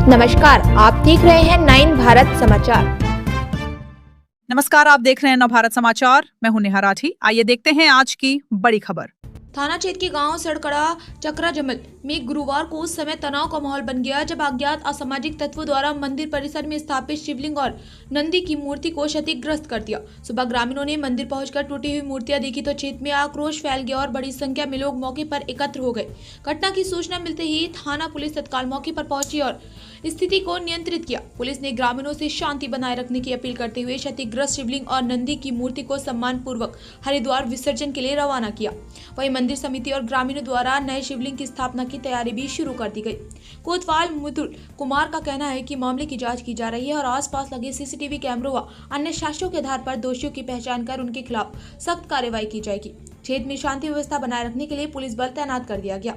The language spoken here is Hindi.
नमस्कार, आप देख रहे हैं 9 भारत समाचार। नमस्कार, आप देख रहे हैं नव भारत समाचार। मैं हूं नेहा राठी। आइए देखते हैं आज की बड़ी खबर। थाना क्षेत्र के गांव सड़कड़ा चक्रा जमल में गुरुवार को उस समय तनाव का माहौल बन गया जब अज्ञात असामाजिक तत्वों द्वारा मंदिर परिसर में स्थापित शिवलिंग और नंदी की मूर्ति को क्षतिग्रस्त कर दिया। सुबह ग्रामीणों ने मंदिर पहुंचकर टूटी हुई मूर्तियां देखी तो क्षेत्र में आक्रोश फैल गया और बड़ी संख्या में लोग मौके पर एकत्र हो गए। घटना की सूचना मिलते ही थाना पुलिस तत्काल मौके पर पहुंची और स्थिति को नियंत्रित किया। पुलिस ने ग्रामीणों से शांति बनाए रखने की अपील करते हुए क्षतिग्रस्त शिवलिंग और नंदी की मूर्ति को सम्मान पूर्वक हरिद्वार विसर्जन के लिए रवाना किया। वहीं मंदिर समिति और ग्रामीणों द्वारा नए शिवलिंग की स्थापना की तैयारी भी शुरू कर दी गई। कोतवाल मुतुल कुमार का कहना है कि मामले की जांच की जा रही है और आसपास लगे सीसीटीवी कैमरों व अन्य साक्ष्यों के आधार पर दोषियों की पहचान कर उनके खिलाफ सख्त कार्रवाई की जाएगी। क्षेत्र में शांति व्यवस्था बनाए रखने के लिए पुलिस बल तैनात कर दिया गया।